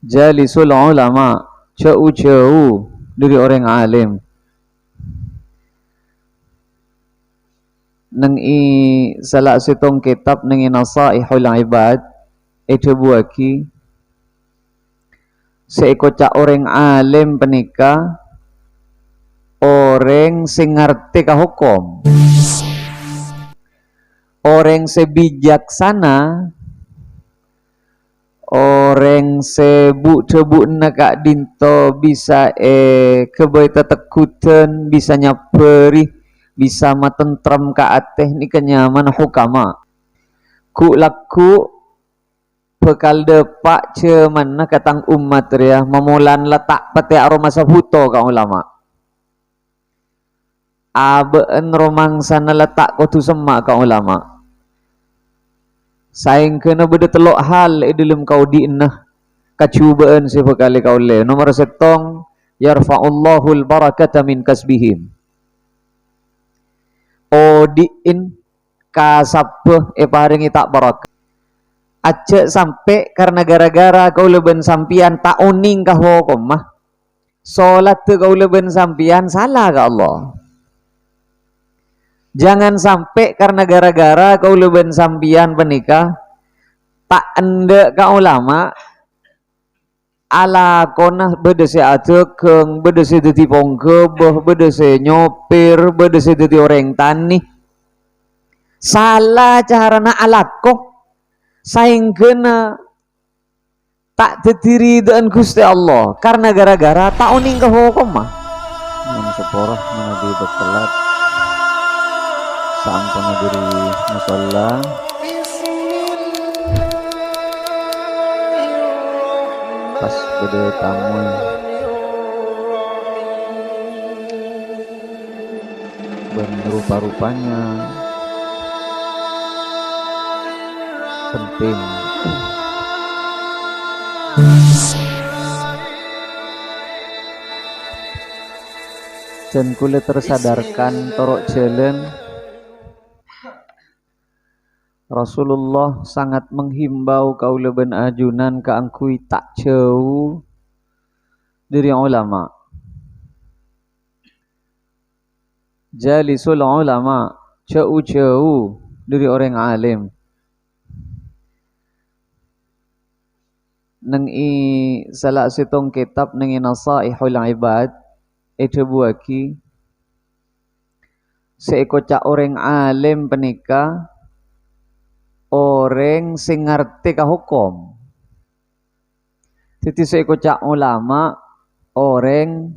Jalisul ulama, jauh-jauh dari orang alim. Nang i salah sitong kitab nang Nasaihul Ibad itu buaki seiko cak orang alim penika orang sing ngerti ka hukum, orang sebijaksana, orang sebuk-cebuk nak dinto bisa kebai tetekutan, bisa nyaperi, bisa matentrem ka ateh ni kenyaman hukama. Ku laku bekal depak ceman nak katang umat ya memulan letak pete aroma sabuto ka ulama. Abeen romang sana letak kotu semak ka ulama. Saing kena beda telok hal dalam kau diinah kacubaan sebekali kau le. Nomor setong yarfa'ullahul barakata min kasbihim. O diin kasapeh paringi tak barak. Acek sampai karena gara-gara kau leben sampian tak uning kah hukum mah. Solat tu kau leben sampian salah ka Allah. Jangan sampai karena gara-gara kau leben sampian penikah tak ende ka ulama ala konah bedese atekeng, bedese dadi pongkebeh, bedese nyopir, bedese dadi orang tani. Salah carana alakoh saing kena tak tetiri dan Gusti Allah karena gara-gara tak uning ke hukum mah. Yang seporah mana di telat sampai diri musalla pas beda tamu dan rupa-rupanya penting. Dan kulit tersadarkan torok jalan Rasulullah sangat menghimbau kaula ben ajunan kaangkui tak jauh dari ulama. Jalisul ulama, jauh-jauh dari orang alim. Nang i salah sitong kitab nang Nasaihul Ibad itu buaki seiko cak orang alim penika orang sing ngerti ka hukum. Titi seiko cak ulama orang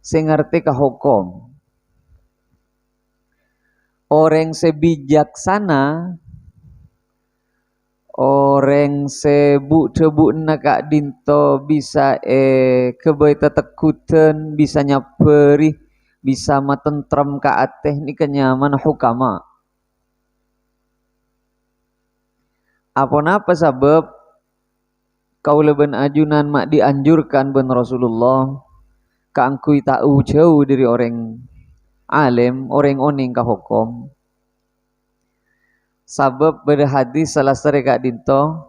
sing ngerti ka hukum. Orang sebijaksana, orang sebuk-cebuk nak dinto bisa kebai tetekutan, bisa nyaperi, bisa matentrem ka ateh ni kenyaman hukama. Apa sebab kau leben ajunan mak dianjurkan ben Rasulullah kaangkui tahu jauh dari orang alim, orang oning ka hukum. Sabab pada hadis salah sereka dinto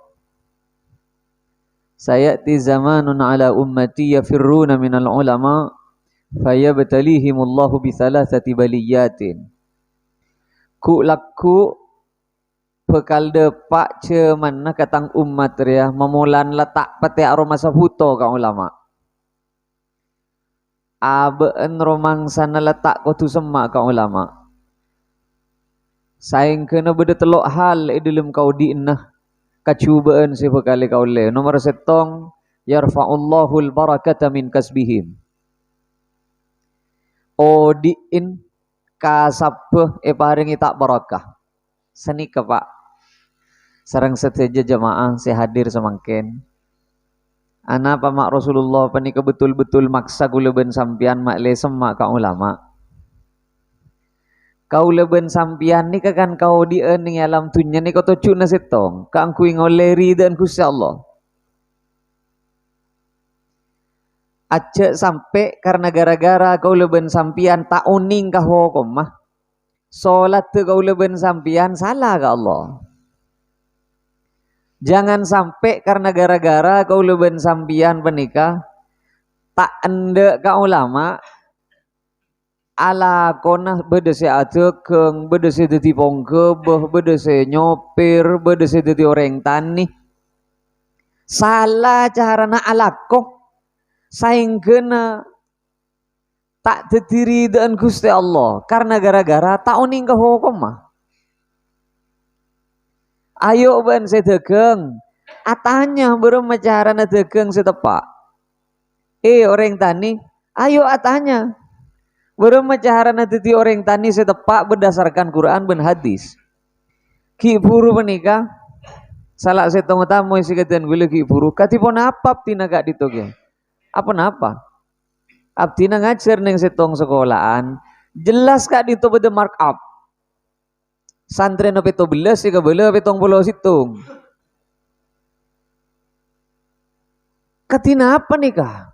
sayati zamanun ala ummati yafirruna minal ulama fayabtalihimullahu bi thalathati baliyatin. Ku laku bekal depak ceman nak katang umat ya memulan letak pete aroma sabuto ka ulama. Abeen romang sana letak kotu semak ka ulama. Saing kena beda telok hal dalam kau diinah kacubaan sebekali kau le. Nomor setong yarfa'ullahul barakata min kasbihim. O diin kasapeh paringi tak barakah. Senika Pak. Sarang seteja jamaah saya hadir semangkin. Ana pamak Rasulullah panika betul-betul maksa kula ben sampian mak le semak ka ulama. Kau leben sampian ni kan kau di ning alam dunya ni kau tuju na setong ka angkui ngoleri dan Gusti Allah. Acek sampai karena gara-gara kau leben sampian tak uning ka hukum mah. Salat tu kau leben sampian salah ka Allah. Jangan sampai karena gara-gara kau leben sampian penikah tak ende ka ulama ala konah bedese adekeng, bedese dadi ponggebeh, bedese nyopir, bedese dadi orang tani. Salah carana alako saingkeuna tak didiri dan Gusti Allah karena gara-gara tak uning ke hukum mah. Ayo ben sedegeng atanya berem carana degeng setepak. Orang tani, ayo atanya berem carana dadi orang tani setepak berdasarkan Quran dan hadis. Ki buru menikah salah setong tamu isi keten gule ki buru katipun apa tina gak ditoge. Apa? Abdi ngajar neng setong sekolahan jelas kak dito bede mark up. Santri no peto belas sih kabela petong puluh situng. Katina apa nih kah?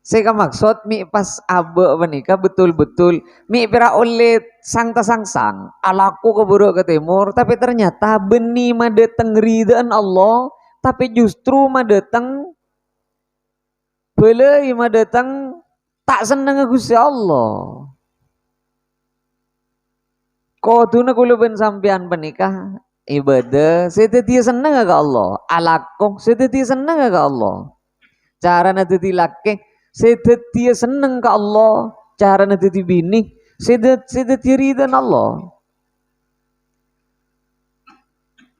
Saya maksud mi pas abe menikah betul-betul mi pira oleh sang sang alaku keburu ke timur tapi ternyata benih madeteng ridaan Allah tapi justru madeteng belai madeteng tak seneng Gusti Allah. Koduna kulo ben sampean penikah ibadah sedeti seneng ke Allah alakok sedeti seneng ke Allah cara dadi laki sedeti seneng ke Allah cara dadi bini sedeti ridhan Allah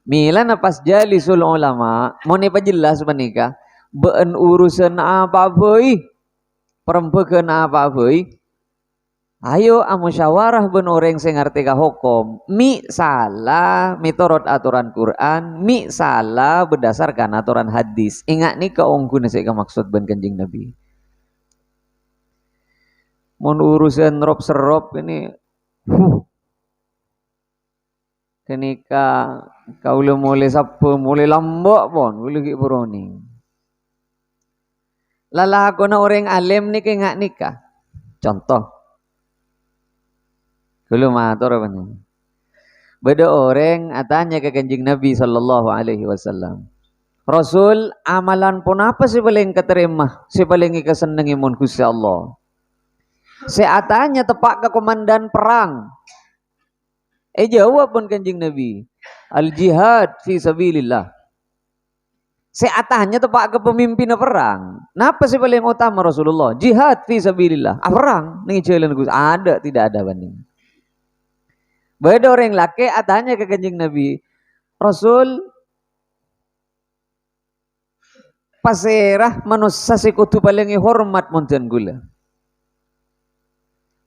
milan pas jalisul ulama mau ne jelas menikah ben urusan apa boy perempuan apa boy. Ayo musyawarah ben orang sing ngerti ka hukum. Mi salah miturut aturan Quran, mi salah berdasarkan aturan hadis. Ingat nih keungguna saya maksud ben Kanjeng Nabi. Mun urusan rob serop ini kenika kaula mulai sapu mulai lambok pon mulai beroning. Lalakona orang alim nih ingat nikah. Contoh Dulu matur apa nih? Beda orang atanya ke Kanjeng Nabi sallallahu alaihi wasallam. Rasul, amalan pun apa sih paling keterima? Si paling kesenengi mun Gusti Allah. Si atanya tepak ke komandan perang. Jawab pun Kanjeng Nabi. Al jihad fi sabilillah. Si atanya tepak ke pemimpin perang. Napa sih paling utama Rasulullah? Jihad fi sabilillah. Perang ning jalan Gusti. Ada tidak ada banding. Beda orang laki atanya ke Kanjeng Nabi, Rasul pasirah manusia sekutu paling hormat monten gula.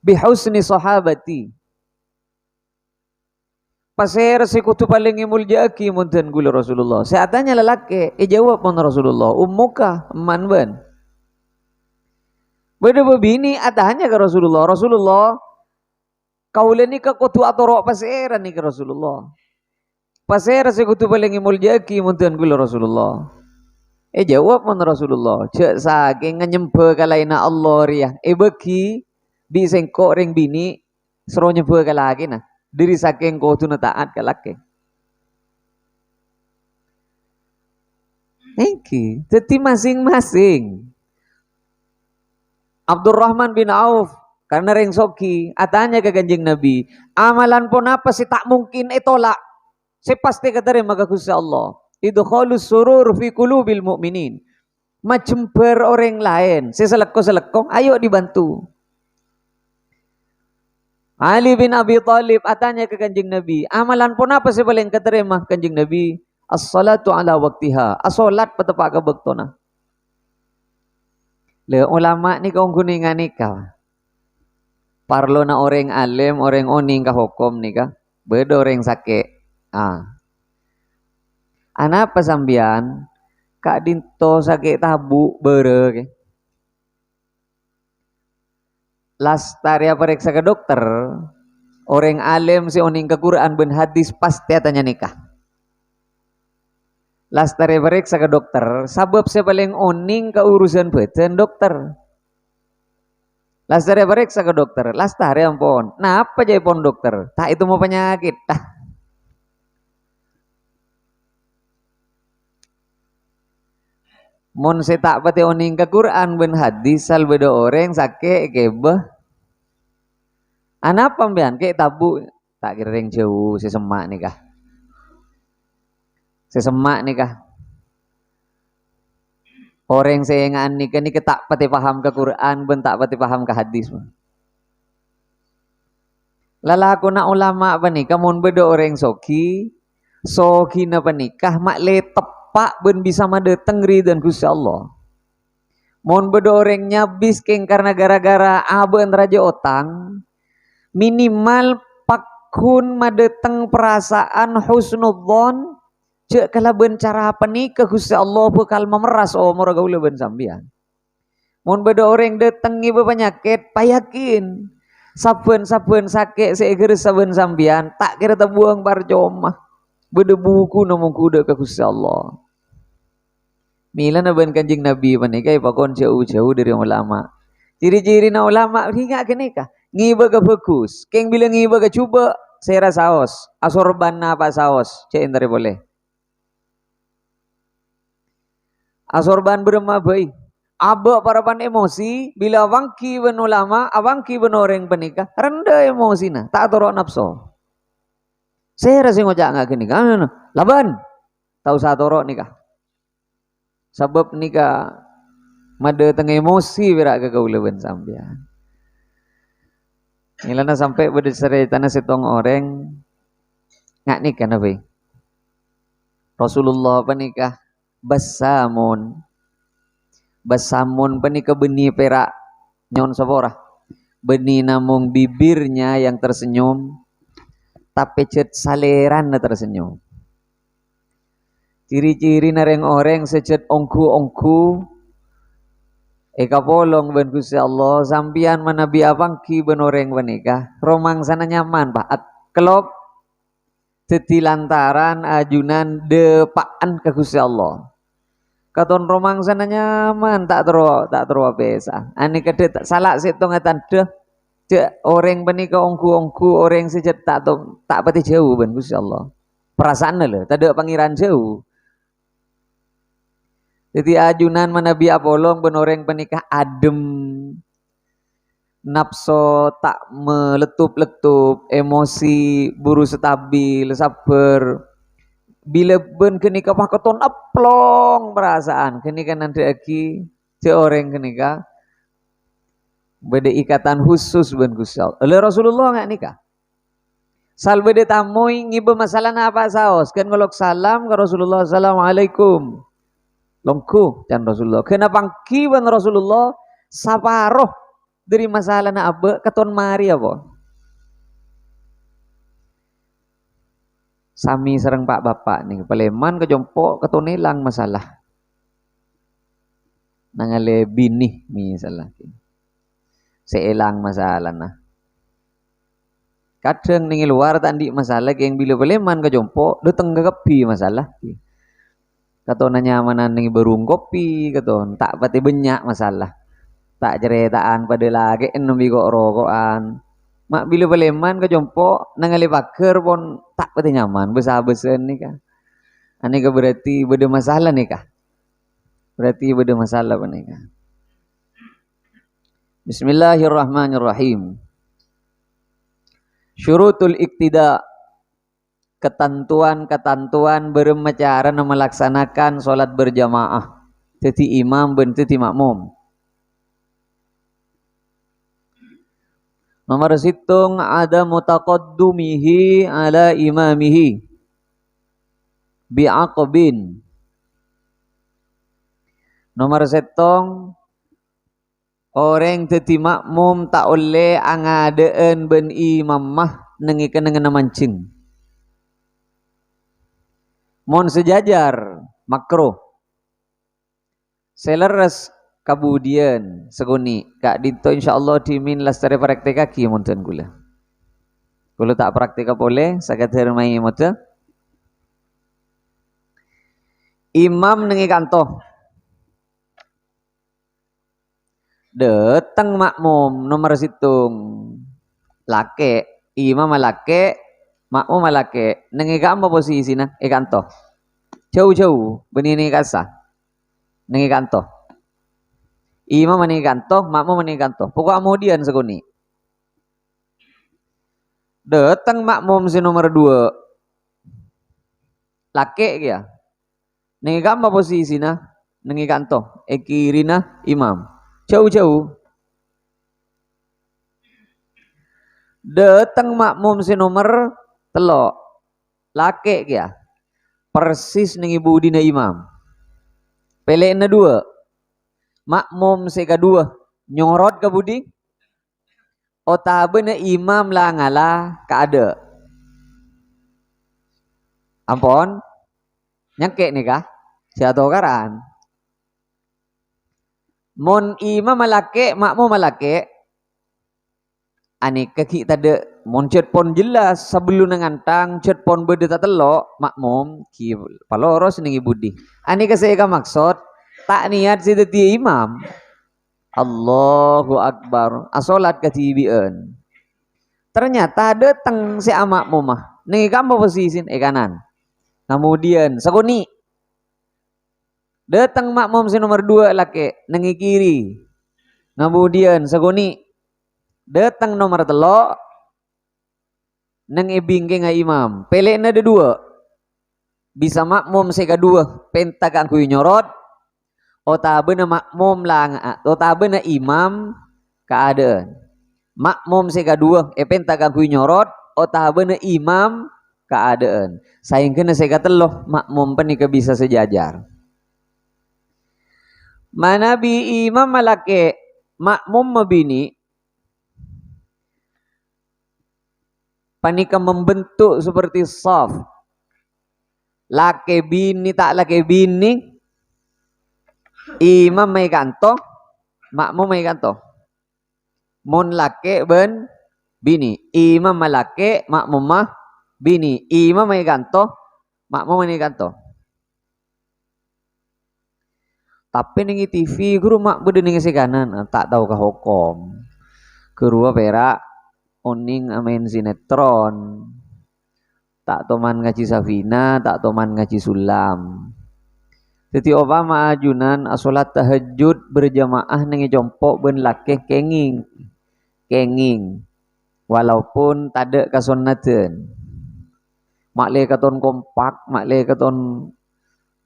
Bihusni sahabati. Pasirah sekutu paling muljaki monten gula Rasulullah. Saya tanya lelaki, jawab pun Rasulullah, ummuka man ban. Beda begini atanya ke Rasulullah, Kaula ni kutu atoro pasera ni Rasulullah. Pasera sekutu paling muljaki munten gula Rasulullah. Jawab mun Rasulullah, cek saking nyembe kalaina Allah riya. Beki di sengkok ring bini sero nyembe kalagi nah. Diri saking kudu taat kalake. Iki, jadi masing-masing. Abdurrahman bin Auf karena ring soki atanya ke Kanjeng Nabi, amalan pun apa sih tak mungkin tolak. Si pasti keterima ke Gusti Allah. Idkhalus surur fi qulubil mu'minin. Majember orang lain, si seleko-seleko, ayo dibantu. Ali bin Abi Thalib atanya ke Kanjeng Nabi, amalan pun apa sih paling keterima Kanjeng Nabi? As-salatu ala waktiha. As-salat patepak ke bektona. Le ulama ni kau kuningan nikah. Parlo na orang alim, orang oning ka hukum nika, beda orang sakit. Anak pasambian, kak dinto sakit tabu bere. Lastari periksa ke dokter, orang alim si oning ke Quran ben hadis pasti tanya nikah. Lastari periksa ke dokter, sabab saya paling oning ke urusan beten dokter. Lastari periksa ke dokter, lastari ampun. Nah apa jadi pon dokter? Tak itu mau penyakit. Mun se tak pati oning ke Quran ben hadis sal beda orang sake kebeh. Anapa mbian ke tabu tak kira yang jauh sesemak nikah. Sesemak nikah. Orang sayangan nikah ni tak pati paham ke Quran ben tak pati paham ke hadis. Lala aku nak ulama apa nikah mun beda orang soki na panikah mak le tepak ben bisa made tengri dan Gusti Allah. Mon bedoreng nyabis keng karena gara-gara aben raja otang minimal pakun madeteng perasaan husnudzon cek kala ben cara panikah Gusti Allah bekal memeras umur gaula ben sambian. Mon bedoreng deteng ibu penyakit payakin saben sakit seger saben sambian tak kira terbuang barjomah beda buku namung kuda ke Gusti Allah. Mila na ben kanjing Nabi panikah pakon jauh-jauh dari ulama. Ciri-ciri na ulama hingga kenika ngiba ke fokus. Keng bilang ngiba ke cuba sera saos. Asorban na apa saos? Cek entare boleh. Asorban berema bayi. Aba parapan emosi bila wangki ben ulama, awangki ben orang panikah rendah emosi na tak torok nafsu. Sera sing ngojak ngak kenika. Laban tahu sa torok nikah. Sebab nikah mada tengah emosi berak ke gaula ben sampean. Ilana sampai pada ceritana setong orang ngak nikah nabi. Rasulullah panikah basamun panikah beni perak nyon saborah. Beni namung bibirnya yang tersenyum tapi cet saleran tersenyum. Ciri-ciri nareng orang secet ongku eka polong ben Gusti Allah sampian manabi abangki ben orang menikah romang sana nyaman pak kelop teti lantaran ajunan depaan ke Gusti Allah katon romang sana nyaman tak tero besa ani kede salak setong atan deh cek orang menikah ongku orang secet tak pati jauh ben Gusti Allah perasaan lho tak ada pangeran jauh. Jadi ajunan manabi apolong benoreng penikah adem nafsu tak meletup-letup emosi buru stabil sabar bila ben kenika paketon aplong perasaan kenika nanti lagi seorang kenika beda ikatan khusus ben Gusti Allah. Oleh Rasulullah nggak nikah sal beda tamoy ngiba masalah apa saos kan ngolok salam ke Rasulullah assalamualaikum longku dan Rasulullah. Kenapa kiwan Rasulullah saparoh dari masalah na abe keton mari apa? Sami sereng pak bapak nih paleman kejompo keton hilang masalah. Nangale binih misalnya. Seelang masalah nah. Kadang nih luar tandi masalah yang bila paleman kejompo dateng kepi masalah. Katon nyamanan ning berung kopi katon tak pati banyak masalah tak ceritaan pada lagi nembi kok rokokan mak bila paleman ke jompo nangali paker pon tak pati nyaman besar-besar nih kah ani ke berarti beda masalah nih kah berarti beda masalah nih kah. Bismillahirrahmanirrahim. Syurutul iktida ketentuan bermacara melaksanakan sholat berjamaah teti imam ben teti makmum. Nomor situng ada mutaqaddumihi ala imamihi bi'aqbin. Nomor setong orang teti makmum tak oleh angadeen ben imamah nengikan dengan mancing. Mon sejajar makro seleres kabudian seguni kak dito insyaallah dimin lastare praktek kaki monten gula kalau tak praktek boleh sakat hermai mote imam nengi kanto deteng makmum nomor situng lake imam lake makmum malake nengi apa posisi na kanto jauh-jauh benini kasa nengi kanto. Imam nengi kanto, makmum nengi kanto. Pokok kemudian seguni. Datang makmum si nomor 2. Laki ya. Nengi kamba posisinya, nengi kanto. Kirina imam. Jauh-jauh. Datang makmum si nomor 3. Laki ya. Persis nengi budina imam. Pelekna 2. Makmum si kedua. Nyorot ke budi. Otabena imam lah ngalah keada. Ampun. Nyangke nih kah? Siato karan. Mon imam malake, makmum malake. Ani kaki tade mon cet pon jelas sebelum ngantang cet pon bede tatelok makmum ki paloros ning budi. Ani kaseka maksud tak niat si teti imam. Allahu Akbar. Asolat katibian. Ternyata datang si amak mumah. Nih kamu posisi kanan. Kemudian sekuni. Datang makmum si nomor 2 laki nengi kiri. Kemudian sekuni. Datang nomor 3 nengi bingking imam. Pelekna ada 2. Bisa makmum si kedua penta kangku nyorot. Otabena makmum lang. Otabena imam keadaan. Makmum si kedua penta kangku nyorot. Otabena imam keadaan. Sayang kena saya kata loh makmum penika bisa sejajar. Mana bi imam malake makmum mabini panika membentuk seperti saf. Lake bini tak lake bini imam mai kanto makmum mai kanto. Mon lake ben bini imam malake makmum mah bini imam mai kanto makmum mai kanto. Tapi ning TV guru mak bede ning kanan tak tahu kah hukum. Kerua perak oning main sinetron. Tak toman ngaji Safina, tak toman ngaji Sulam. Jadi obama ajunan salat tahajud berjamaah ning jompok ben lakeh kenging. Kenging. Walaupun tade kasunnaten. Makle katon kompak, makle katon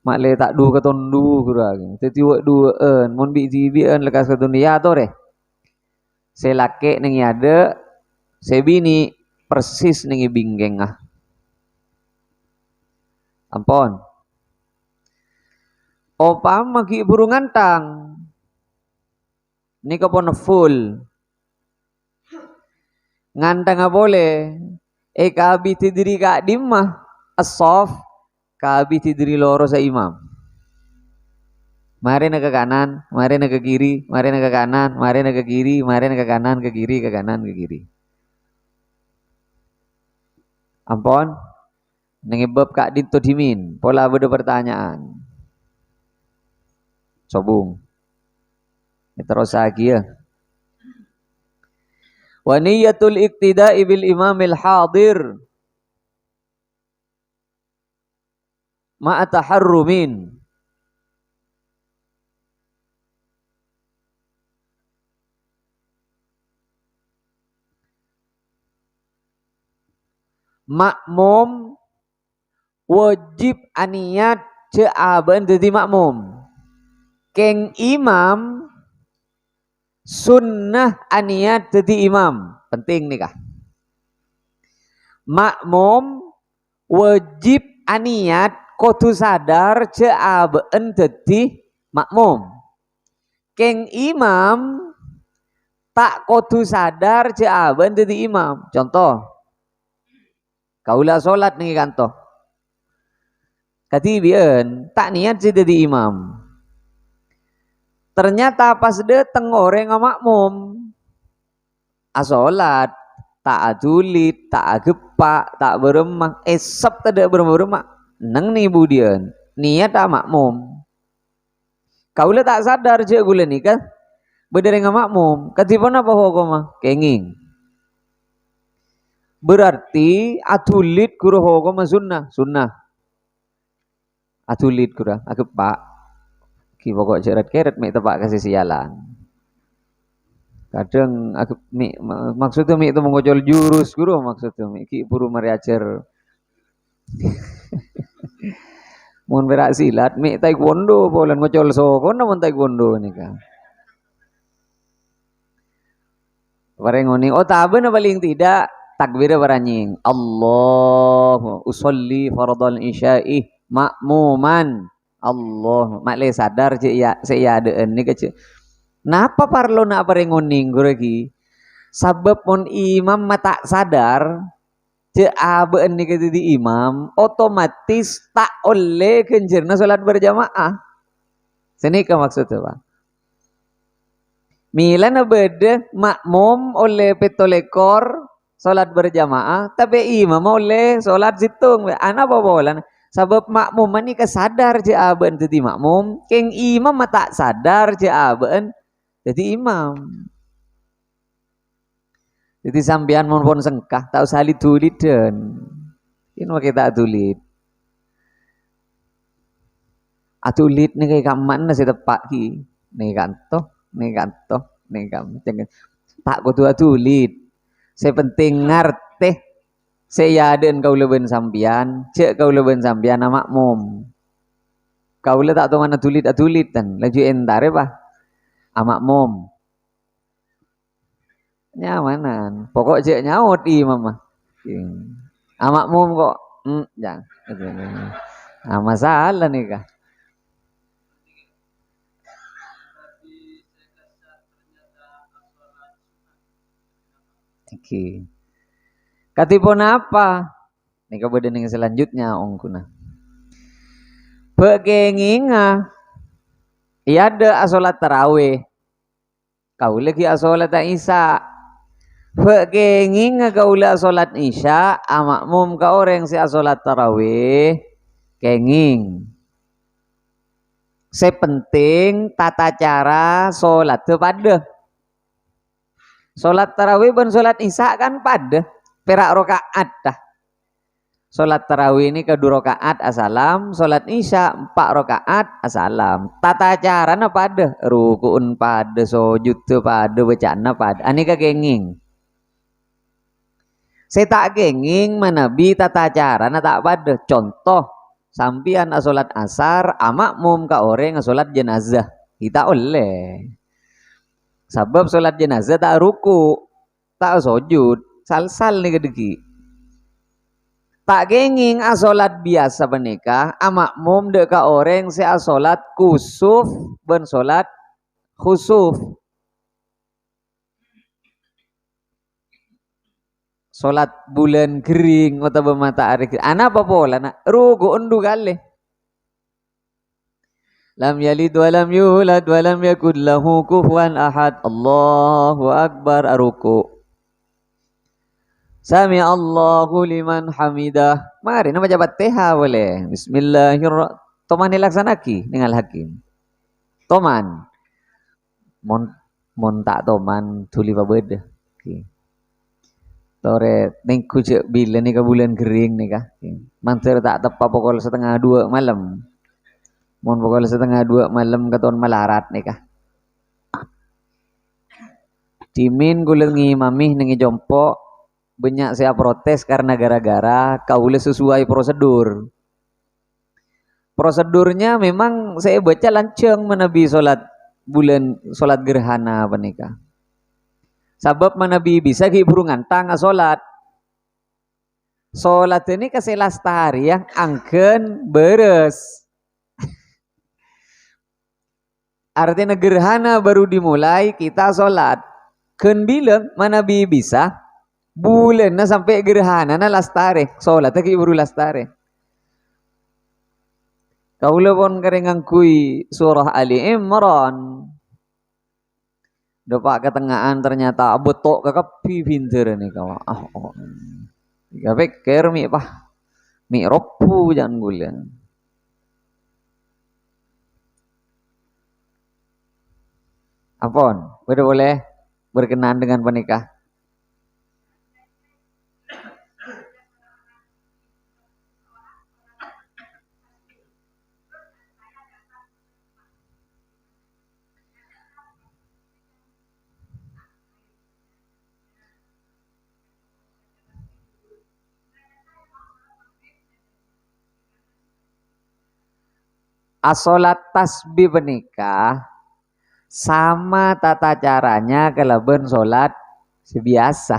makle tak du katon du kurang. Teti wak duaan mon bi jibian lekas katon ya to deh. Selake ning ada sebini persis ning binggeng ah. Ampun. Opa maki burungan tang. Nika pon full. Ngantang boleh. Kabi tidiri kak dimah as-sof kabi tidiri loro sa imam. Mari ke kanan, mari ke kiri, mari ke kanan, mari ke kiri, mari ke kanan, ke kiri, ke kanan, ke kiri. Ampun. Nengebab kak dinto dimin. Pola beda pertanyaan. Sobung. Terus lagi ya. Wa niyatul iktida'i bil imamil hadir ma'a taharrumin. Makmum wajib aniat ceaban jadi makmum. Keng imam sunnah aniat jadi imam. Penting nih kah? Makmum wajib aniat kudu sadar ceaban jadi makmum. Keng imam tak kudu sadar ceaban jadi imam. Contoh, kaulah sholat nih kanto. Katibian tak niat jadi imam. Ternyata pas dateng orang makmum asolat tak adulit, tak gepak, tak beremah, esap tidak beremah, neng nih budian niat tak makmum. Kaulah tak sadar je gula nikah berdering makmum. Katipun apa hukum kenging. Berarti adulit guru hukum sunnah. Adulit guru gepak Ki pokok ceret-keret mik tepak kasih sialan. Kadang aku mik maksudnya mik itu mengocol jurus guru maksudnya mik ki buru mariacer. Mun berak silat mik taekwondo bolan ngocol so kono mun taekwondo nika. Bareng ngoni oh taben paling tidak takbir baranying Allah usolli fardhal isya'i makmuman Allah mak le sadar je ya saya ada ni kece napa parlo nak bareng ngoni guregi sabab mun imam mata sadar je aben ni kete di imam otomatis tak oleh kenjerna salat berjamaah senika maksudnya Pak. Mila na beda makmum oleh petolekor solat berjamaah tapi imam oleh solat situng ana apa bolan sabab makmum ni kesadar je aben jadi makmum keng imam tak sadar je aben jadi imam jadi sampean mun pun sengkah tak usah tulit den ini kita tulit atulit ni kay kaman na si tepak ki ni kanto nih kan tak kudu tulit saya penting ngerti saya dan kau leben sambian cek kau leben sambian makmum kau le tak tahu mana tulit dan laju entare bah makmum nyamanan pokok cek nyaut imam mah makmum kok jangan masalah nih kah. Oke. Katipun apa? Nika beden yang selanjutnya ongkuna. Begenginga. Iya ada asolat tarawih. Kau lagi asolat isya. Begenginga kau lagi asolat isya. Amakmum kau orang si asolat tarawih. Kenging. Sepenting tata cara solat tepada. Solat tarawih dan solat isya kan pada perak rokaat dah. Solat tarawih ini kedua rokaat asalam, solat isya 4 rokaat asalam. Tata carana pada rukuun pada sujud pada bacaan pada. Ani kegenging. Saya tak genging manabi tata carana tak pada. Contoh sampian solat asar amakmum ka orang solat jenazah. Kita oleh. Sebab solat jenazah tak ruku, tak sujud, sal-sal nih kedeki. Tak genging asolat biasa menikah, amakmum deka orang si asolat kusuf ben solat khusuf. Solat bulan kering atau matahari. Ana apa pola nak ruku undu kali. Lam yalid wa lam yulad wa lam yakul lahu kufuwan ahad. Allahu akbar aruku. Sami Allahu liman hamidah. Mari nama jabat TH boleh. Bismillahirrahmanirrahim. Toman dilaksanaki dengan hakim. Toman. Mon tak toman tuli pabeda. Okay. Tore ning kucek bila ni ke bulan kering ni kah. Mantir tak tepat pukul 1:30 malam. Mon pukul 1:30 malam katon malarat nih kah. Cimin gulengi mamih nengi jompo banyak saya protes karena gara-gara kaula sesuai prosedur. Prosedurnya memang saya baca lanceng menabi solat bulan solat gerhana apa nikah. Sabab menabi bisa hibur ngantang solat. Solat ini keselastari yang angken beres. Artinya gerhana baru dimulai kita solat. Ken bilang menabi bisa bulan na sampai gerhana na lastare solat ki buru lastare kaula pon karengang kui surah Ali Imran dopak ketengahan ternyata betok kekepi pinter nih kawan gak pikir mi pah mi ropu jangan bulan apon boleh berkenan dengan penikah. Asolat tasbih menikah sama tata caranya kalaban solat sebiasa.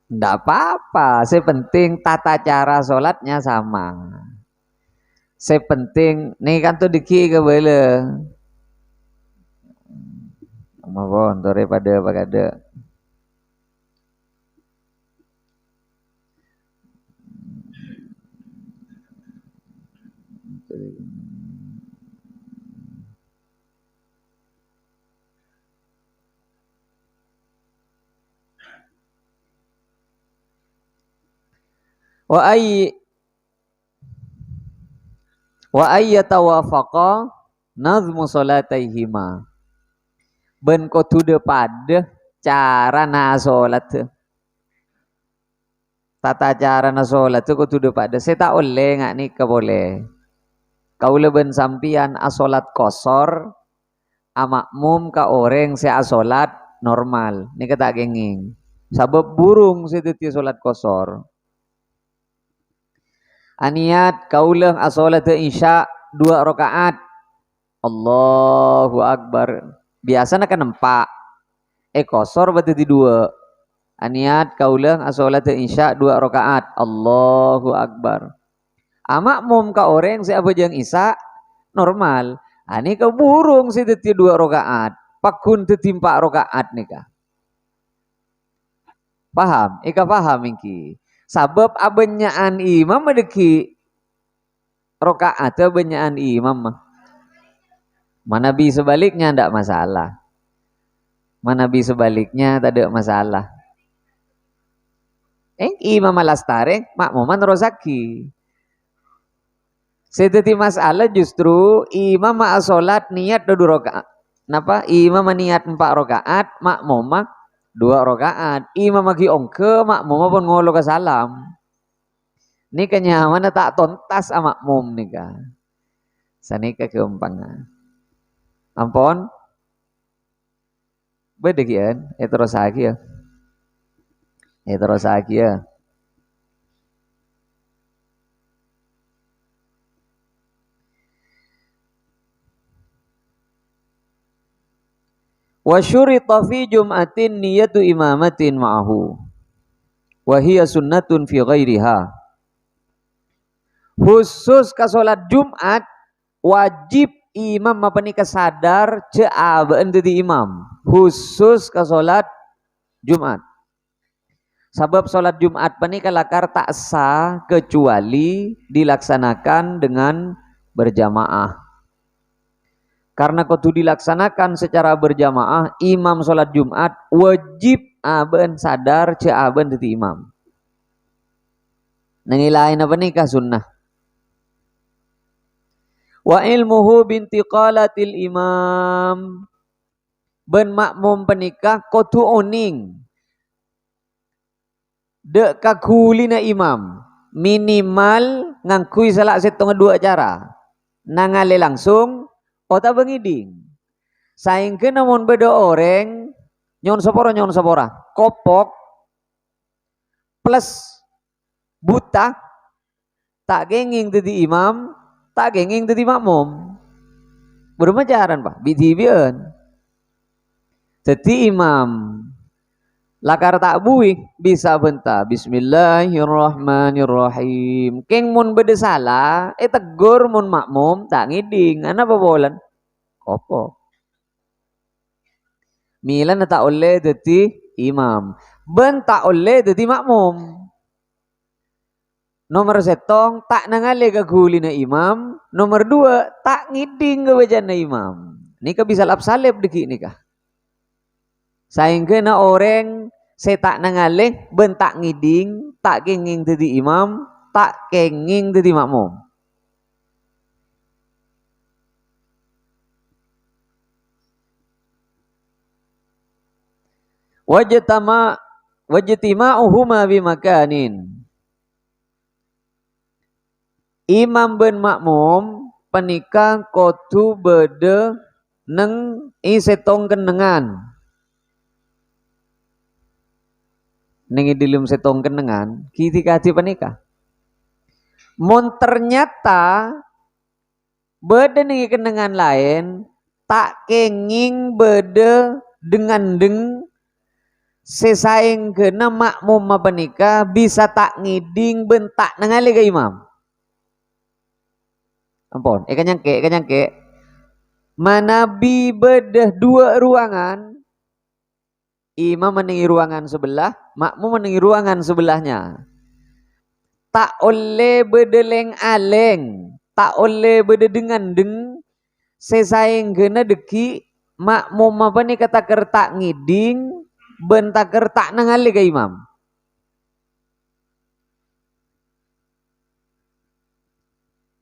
Nggak apa-apa, sepenting tata cara solatnya sama. Sepenting nih kan tuh diki ke bele. Mohon daripada bagada. Wa ayyatawafaqa nazmu salataihima. Ben ko tude pada cara na solat. Tata cara na solat tu ko tude pada. Saya tak oleh ngak ni ke boleh. Kau leben sampian asolat kosor amakmum ka orang se asolat normal. Ni kata genging. Sabab burung se teti solat kosor. Aniat kaulah asolat isya 2 rakaat. Allahu Akbar. Biasa nak nampak. Kosor berarti 2. Aniat kaulah asolat isya 2 rakaat. Allahu Akbar. Makmum ka orang siapa jang isya normal. Ani kau burung si teti 2 rakaat. Pakun teti 4 rakaat nika. Paham? Ika paham ingki. Sabab abenyaan imam medeki rakaat abenyaan imam. Mana bi sebaliknya ndak masalah. Mana bi sebaliknya tak ada masalah. Imam alastare makmuman rozaki. Seteti masalah justru imam ma salat niat 2 rakaat. Napa? Imam niat 4 rakaat, makmum 2 rakaat. Imam lagi ongke, makmum pun ngolo ke salam. Ni kenyaman tak tontas makmum nika. Sanika keumpana. Ampun. Bedekian, terus lagi ya. Terus lagi ya. Wa syurita fi jum'atin niyatu imamatin ma'ahu. Wa hiya sunnatun fi ghairiha. Khusus ka salat Jumat wajib imam apa ni kesadar ceabaan di imam. Khusus ka salat Jumat. Sebab salat Jumat pani kalakar tak sah kecuali dilaksanakan dengan berjamaah. Karena kudu dilaksanakan secara berjamaah, imam salat Jumat wajib aben sadar ceaben di imam. Nangilain apa nikah sunnah. Wa ilmuhu bintiqalatil imam. Ben makmum penikah kudu oning. Dek kakulina imam minimal ngangkui salat setengah 2 cara. Nangale langsung ota bengiding. Saingkeun namun beda orang nyon sapora kopok plus buta tak genging tadi imam tak genging tadi makmum. Bermajaran Pak bidibian. Tadi imam lakar tak buih bisa bentar bismillahirrahmanirrahim. Keng mun beda salah tegur mun makmum tak ngiding. Ana apa bolan? Kopok. Milan tak oleh jadi imam. Ben tak oleh jadi makmum. Nomor setong tak nangale kaguli na imam. Nomor 2 tak ngiding ke bajan na imam. Nika bisa lap salib deki nika. Saingke na orang saya tak nangale ben tak ngiding, tak kenging jadi imam, tak kenging jadi makmum. Wajtima'uhuma bimakanin. Imam ben makmum penikah kotu bede neng setong kenengan. Neng dilum setong kenengan kiti kati penikah. Mun ternyata beda nih kenangan lain tak kenging beda dengan sesaing kena makmum mabanika bisa tak ngiding bentak nangali ke imam. Ampun, ikan nyangke. Manabi bedah dua ruangan, imam menengi ruangan sebelah, makmum menengi ruangan sebelahnya. Tak oleh bedeleng aleng, tak oleh bede dengan sesaing kena deki makmum apa nih kata kertak ngiding bentak kertak nangali ke imam.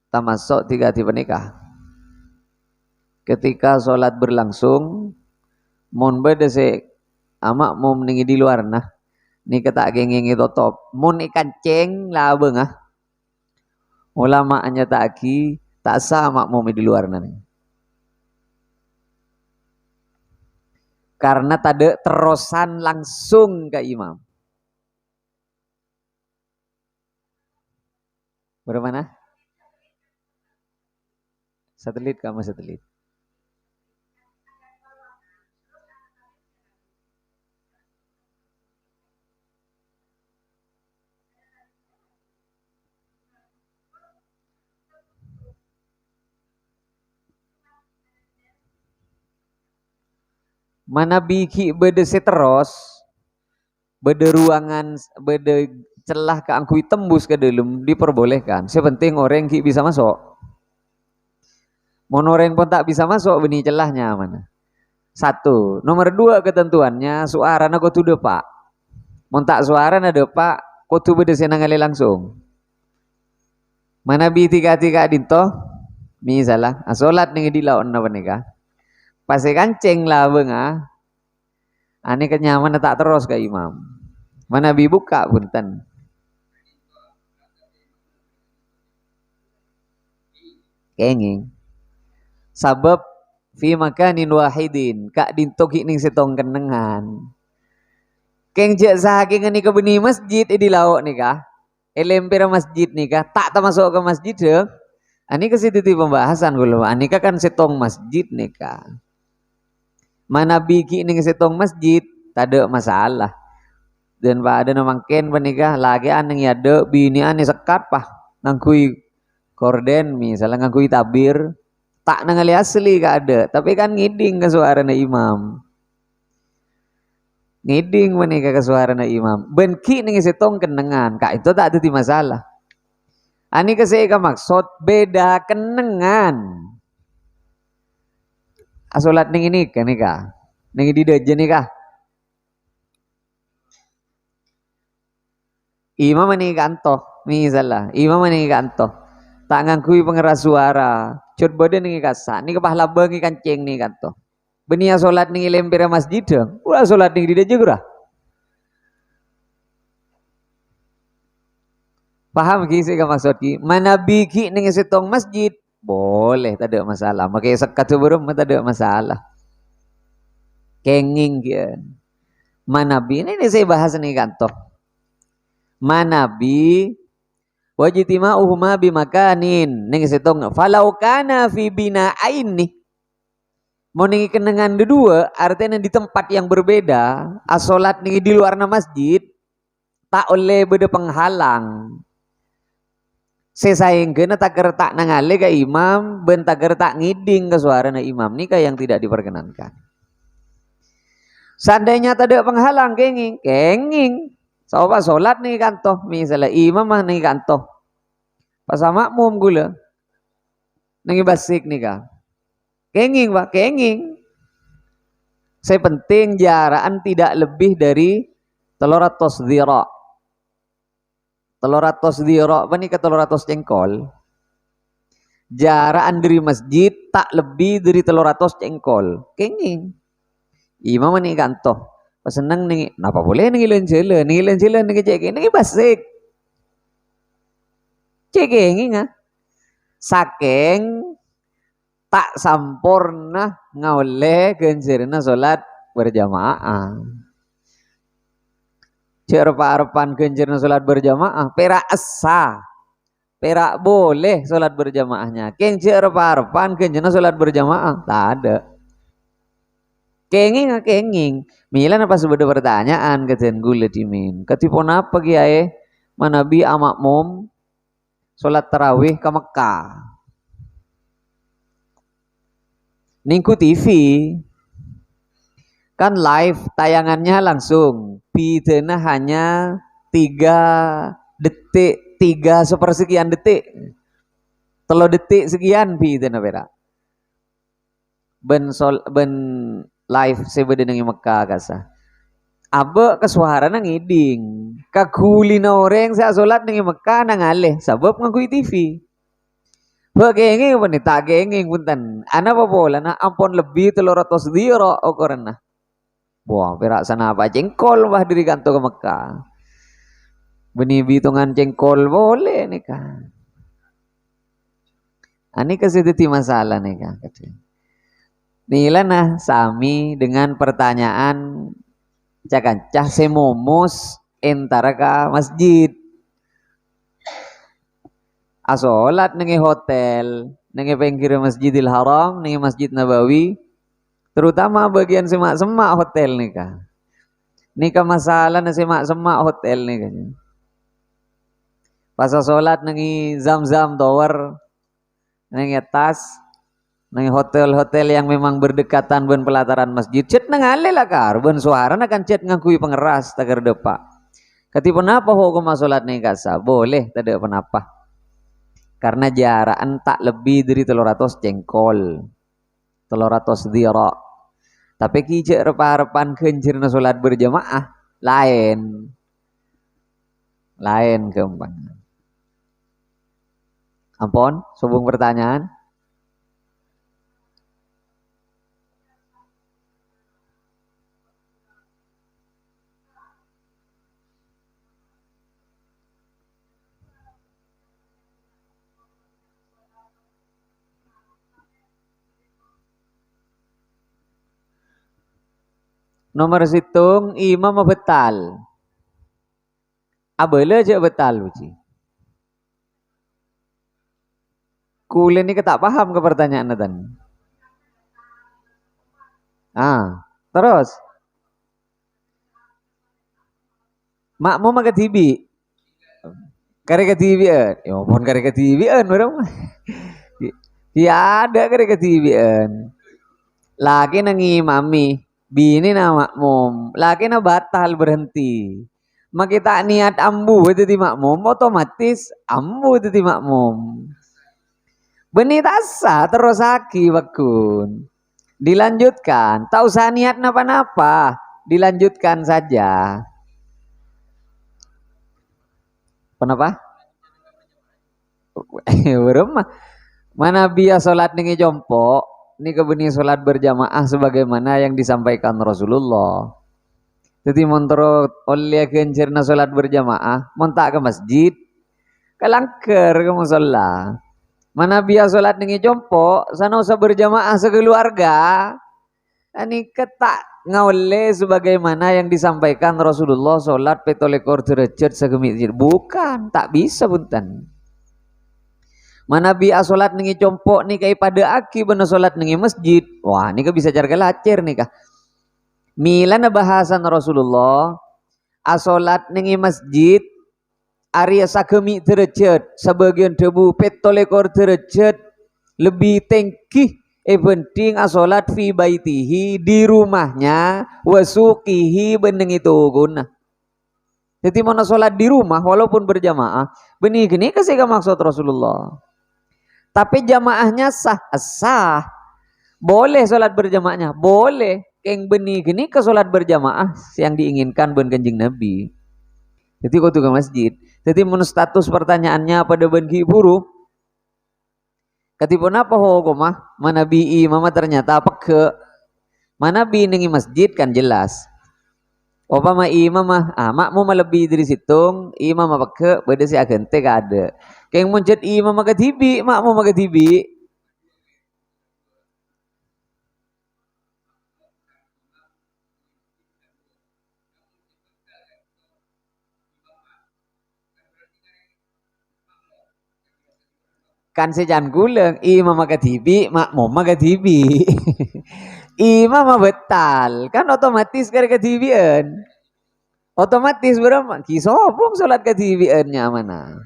Tamasuk 3 tipe nikah. Ketika sholat berlangsung, mon beda se amak mau meninggi di luar nah, ni kata gengengi totop, mon ikan ceng lah bengah, ulama anya taki tak sah amak mau di luar nah. Karena tade terusan langsung ke imam. Bermana? Satelit kamu satelit. Mana biki bede terus, bede ruangan, bede celah ke angkui tembus ke dalam diperbolehkan. Sepenting orang ki bisa masuk. Monoreng pun tak bisa masuk benih celahnya mana. Satu. Nomor 2 ketentuannya suara na kutu depak. Mun tak suara na depak kutu bede senangali langsung. Mana bi tiga dinto misalah asolat ning di lawan na panika. Pase kanceng lah benga. Ane kenyaman tak terus ke imam. Mana bi buka punten. Kenging. Sabab fi makanin wahidin kak dintoki ning setong kenengan. Keng jek saking ni ke beni masjid di lauk nikah. Elempera masjid nikah tak termasuk ke masjid deh. Ani ke situ pembahasan dulu. Ani kan setong masjid nikah. Mana biki ning setong masjid tak ada masalah. Dan pada namangken penikah lagi aneng yade bini ane sekat pah ngangkui korden misalnya ngangkui tabir tak nangali asli gak ada tapi kan ngiding ke suara na imam ngiding menikah ke suara na imam benki ning setong kenengan kak itu tak ada masalah ani keseka maksud beda kenengan asolat ning ini kan nikah ning di deje nikah imam ni kantoh misalnya imam ni kantoh tak ngangkui pengeras suara cut badan ni kasa ni kepala bengi kancing ni kantoh benia solat ni lempera masjid ulah solat ni di juga paham ki saya maksud ki mana biki ning setong masjid boleh tak ada masalah makai sekat sebelum tak ada masalah kenging kia mana bi ini saya bahas ni kantoh manabi wajtima'uhuma bimakanin ning setong falau kana fi bina'ain nih mau ning kenengan dua artinya di tempat yang berbeda asolat ning di luar masjid tak oleh beda penghalang sesaing kena tak gertak nangale ke imam ben tak gertak ngiding ke suara na imam nikah yang tidak diperkenankan seandainya tak ada penghalang kenging Sobat solat nih kantoh misalnya imam mah nih kantoh pas makmum gula nih basik nih kah kenging pak kenging saya penting jaraan tidak lebih dari 300 dhira 300 dhira apa nih ke 300 cengkol jaraan dari masjid tak lebih dari 300 cengkol kenging imam nih kantoh seneng nih, napa boleh nih jalan nih cek ini basik, cek ini nggak, saking tak sampurna ngoleh genjerna sholat berjamaah, cek repan genjerna sholat berjamaah, pera asa, perak boleh sholat berjamaahnya. Keng harapan kenjana sholat berjamaah. Tak ada. Kenging. Milan apa sebuah pertanyaan keten gula dimin. Ketipon apa kiai? Manabi amak mom sholat tarawih ke Mekah. Ningku TV kan live tayangannya langsung. Pidana hanya 3 detik, 3/sekian detik. 3 detik sekian pidana berak. Ben live sebeda dengan Mekah kasa. Abe kesuarana ngiding. Kagulina orang saya solat dengan Mekah nangaleh sebab ngakui TV. Bagenging apa nih? Tak genging punten. Ana apa bola na ampun lebih 300 diro okorana. Wah, perak sana apa jengkol bah diri kantor ke Mekah. Beni bitungan jengkol boleh nih kan. Ani kesiditi masalah nih kan. Nila nah sami dengan pertanyaan cakancah semomos entara ka masjid. Asolat nengi hotel, nengi pinggir Masjidil Haram, nengi Masjid Nabawi, terutama bagian semak-semak hotel nih kah. Nika masalah na semak-semak hotel nih kah. Pas asolat nengi Zam-Zam Tower, nengi atas, nengi hotel-hotel yang memang berdekatan ben pelataran masjid, cet nangale lah kar, ben suara akan cet ngakui pengeras tagar depak. Katipun apa hukum asolat nih kasa? Boleh, tidak apa-apa. Karena jarak tak lebih dari 300 jengkol 300 dira. Tapi kijek repa-repan kencirna sholat berjamaah lain keempat. Ampun, subung pertanyaan. Nomor situng imam betal. Abele aja betal uji. Kulen ini tak paham ke pertanyaan tadi. Terus makmu makan tibi. Kare ketibian. Ya mohon kare ketibian barang. Ya ada kare ketibian. Lagi nangi mami, bini na makmum, lagi na batal berhenti. Makita niat ambu itu di makmum, otomatis ambu itu di makmum. Benih tasa terus aki bakun. Dilanjutkan, tak usah niat napa-napa, dilanjutkan saja. Kenapa? Beremah. Mana biasa sholat nengi jompo, ini kebeni sholat berjamaah sebagaimana yang disampaikan Rasulullah. Jadi montro oleh kencerna sholat berjamaah, montak ke masjid, kalangker ke musola. Mana biasa sholat nengi jompo, sana usah berjamaah sekeluarga. Ini ketak ngawle sebagaimana yang disampaikan Rasulullah sholat petolekor derajat segemit. Bukan, tak bisa punten. Mana biasa sholat nengi jompo nih kayak pada aki bener sholat nengi masjid. Wah, ini bisa jarga lacer nih kah. Mila na bahasan Rasulullah asolat nengi masjid Arya sagemi derajat sebagian debu petolekor derajat lebih tinggi penting asolat fi baitihi di rumahnya wasukihi beneng itu guna. Jadi mana solat di rumah walaupun berjamaah benih gini kasih maksud Rasulullah. Tapi jamaahnya sah. Boleh solat berjamaahnya, boleh. Keng benih gini ke solat berjamaah yang diinginkan ben Kanjeng Nabi. Jadi kau ke masjid. Jadi menurut status pertanyaannya pada benki buru. Ketipun apa hukumah? Mana bi mama ternyata apa ke mana bi nengi masjid kan jelas. Opa ma imam mah makmu lebih dari situng imam apa ke beda si agente ada. Keng muncet imam maka tibi makmu maka tibi. kan sejan guleng imam makatibi makmum makatibi imam betal kan otomatis kare katibian otomatis berapa kisopong salat katibiannya mana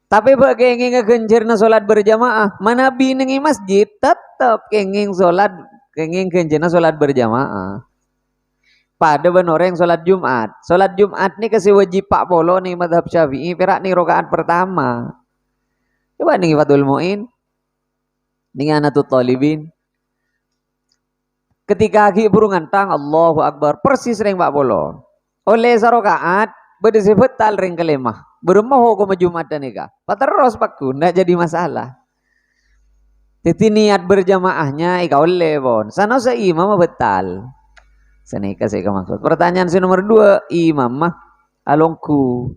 tapi bagi yang ngegencerna salat berjamaah mana binengi masjid tetap kenging salat kenging gencerna salat berjamaah pada orang salat Jumat nih kasih wajib pak polo nih madhab syafi'i perak nih rokaat pertama coba nih Fathul Mu'in nih Anatul Talibin ketika aki burungan tang Allahu Akbar persis ring pak polo oleh sarokaat berdesi betal ring kelemah bermoho ko Jumat dan nika pateros pakku ndak jadi masalah titi niat berjamaahnya ika oleh bon sana sa imam betal senika saya maksud pertanyaan si nomor 2 imam mah alongku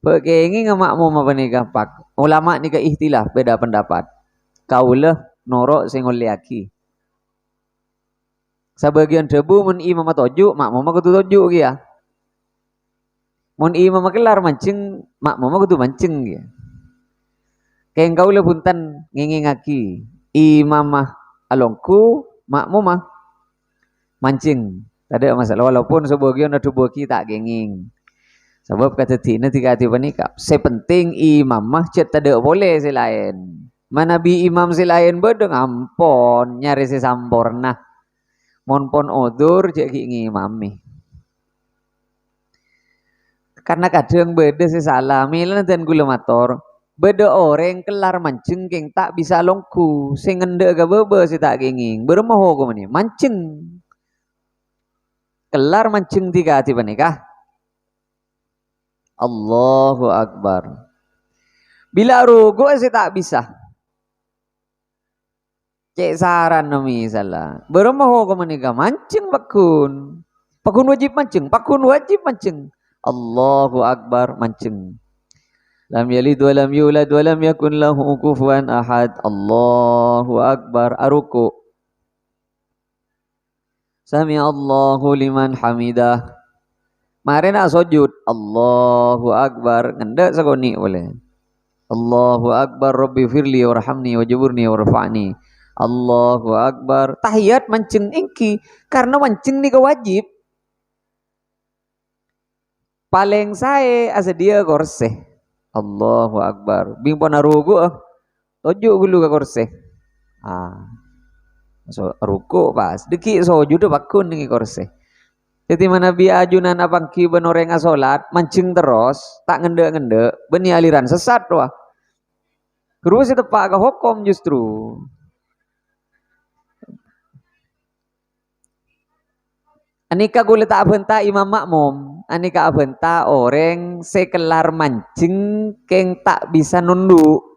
pekengi ngamakmum apa nika pak ulama nika ihtilaf beda pendapat kaulah norok sing oliaki sebagian debu mun imam toju makmum kudu toju ya mun imam kelar mancing makmum kudu mancing ya keng kaulah punten ngingingaki imam mah alongku makmum mah mancing tadi masalah walaupun sebagian ada boki tak genging sebab kata tina tiga hati panikap sepenting imam mah cet tak boleh selain mana bi imam selain bedeng ampon nyari si samporna monpon odur cek ngimami karena kadang beda si salah milan dan gula motor beda orang kelar mancing keng tak bisa longku sing ngendek ke bebe si tak genging bermoho ko mani mancing kelar mancing tiga hati panikah Allahu Akbar bila rugu sih tak bisa cek saran misalnya bermoho ko menikah mancing pakun wajib mancing Allahu Akbar mancing lam yalid wa lam yulad wa lam yakun lahu kufuwan ahad Allahu Akbar aruku sami Allahu liman hamidah mari nak sujud Allahu Akbar ngendak sakoni boleh Allahu Akbar Rabbi firli warhamni wajiburni warfa'ni Allahu Akbar tahiyat mancing ingki karena mancing ni wajib paling saya asa dia korse Allahu Akbar bimpon arugu tojuk gulu ke korse so ruku pas deki sujud bakun dengan korse jadi mana bi ajunan abang ki benoreng salat mancing terus tak ngende beni aliran sesat wah terus itu pak ke hukum justru anika gule tak benta imam makmum anika benta orang sekelar mancing keng tak bisa nunduk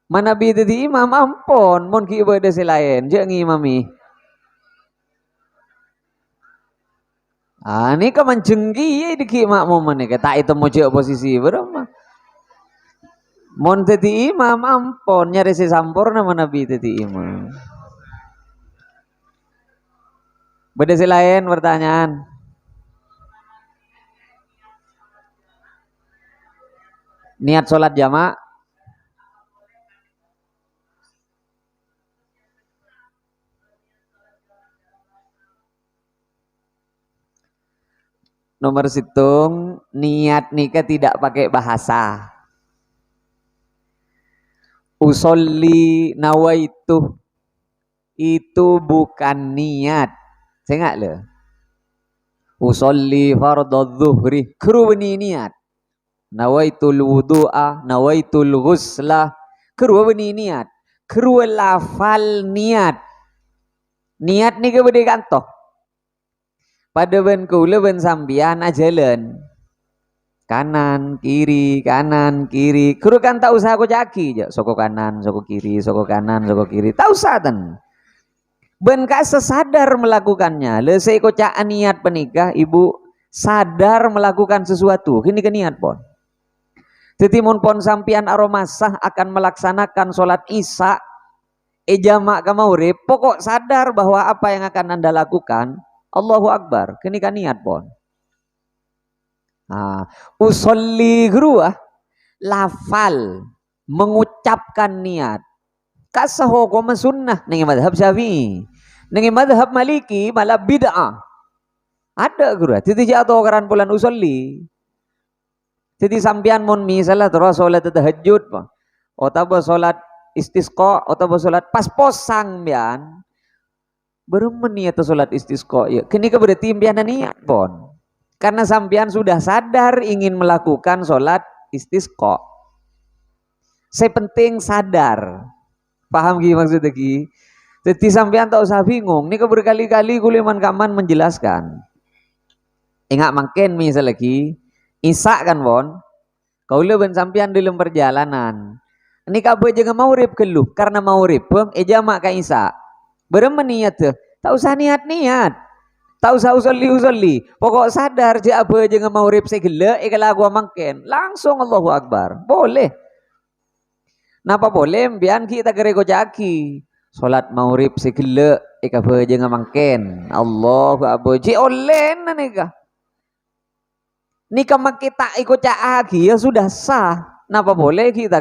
mana bi tadi imam ampon mon ki ibadah selain je ngimami ini ka mancenggi di ki makmum nika tak itu mau cek posisi berapa mon tadi imam ampon nyari si sampurna mana bi tadi imam beda selain pertanyaan niat sholat jamaah nomor situng niat nikah tidak pakai bahasa usolli nawaitu itu bukan niat saya nggak le usolli fardhu dhuhri kru beni niat nawaitul wudu'a nawaitul ghusla kru beni niat kru lafal niat nih ke kantoh pada ben kula ben sambian ajalan kanan kiri kru kan tak usah aku jaki je soko kanan soko kiri tak usah ten ben ka sesadar melakukannya le saya kocaan niat penikah ibu sadar melakukan sesuatu kini ke niat pon tetimun pon sampian aromasah akan melaksanakan sholat isya jamak ka maurib pokok sadar bahwa apa yang akan anda lakukan Allahu Akbar, kini kan niat pon. Usolli gruah lafal mengucapkan niat. Kasaho ko sunnah ning madhab Syafi'i. Ning madhab Maliki malah bid'ah. Ada guru, titi jatuh karan bulan usolli. Titi sampian mon misalnya terus salat tahajud pa. Otaba salat istisqa, otaba salat pas-posang bian. Beremen niat salat istisqa ya. Kini ke berarti impian niat pon. Karena sampian sudah sadar ingin melakukan salat istisqa. Saya penting sadar. Paham ki maksudnya ki? Jadi sampean tak usah bingung. Ini berkali-kali kuliman kaman menjelaskan. Ingat makin misal lagi Isa kan bon. Kaula ben sampean dalam perjalanan. Ini kabeh jangan maurib keluh karena maurib pun jamak ka Isa. Beremen niat tuh. Tak usah niat-niat. Tak usah usolli. Pokok sadar je apa jangan maurib segala kalau gua makin. Langsung Allahu Akbar. Boleh. Napa boleh bian kita gereko jaki. Salat maurib segala apa jangan makin. Allahu Akbar. Je oleh nika. Nika kita ikut caaki ya sudah sah. Napa boleh kita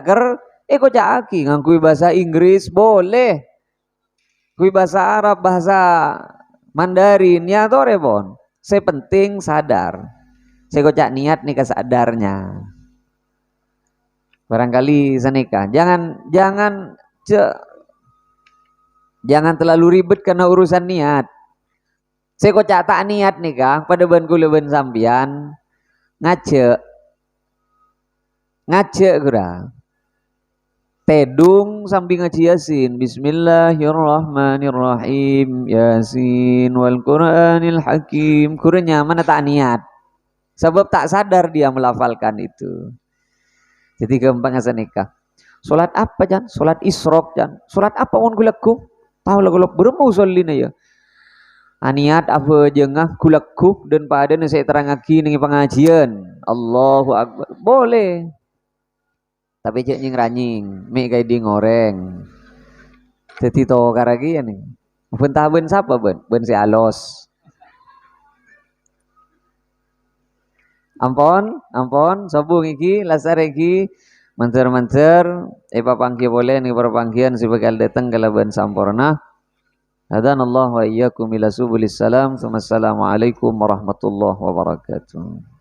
ikut caaki ngangkui bahasa Inggris boleh. Kui bahasa Arab, bahasa Mandarin ya tore bon. Saya penting sadar. Saya kocak niat nih kesadarnya. Barangkali senika. Jangan terlalu ribet karena urusan niat. Saya kocak tak niat nih kang pada ban kula ban sambian ngace gura. Tedung sambil ngaji Yasin. Bismillahirrahmanirrahim. Yasin wal Qur'anil Hakim. Kurenya mana tak niat. Sebab tak sadar dia melafalkan itu. Jadi gampang nikah. Salat apa jan? Salat isrok jan. Salat apa on kulaku? Tahu lagu bermau solina ya. Aniat apa jengah kulaku dan pada saya terangaki ning pengajian. Allahu Akbar. Boleh. Tapi cek nying ranying, mie kayak di ngoreng. Jadi to karagi ya nih. Bentah ben siapa ben? Ben si alos. Ampon, sobung iki, lasar iki, mancer, papangki boleh nih perpangkian si bakal datang kalau ben sampurna. Hadanallahu wa iyyakum ila subulis salam. Assalamualaikum warahmatullahi wabarakatuh.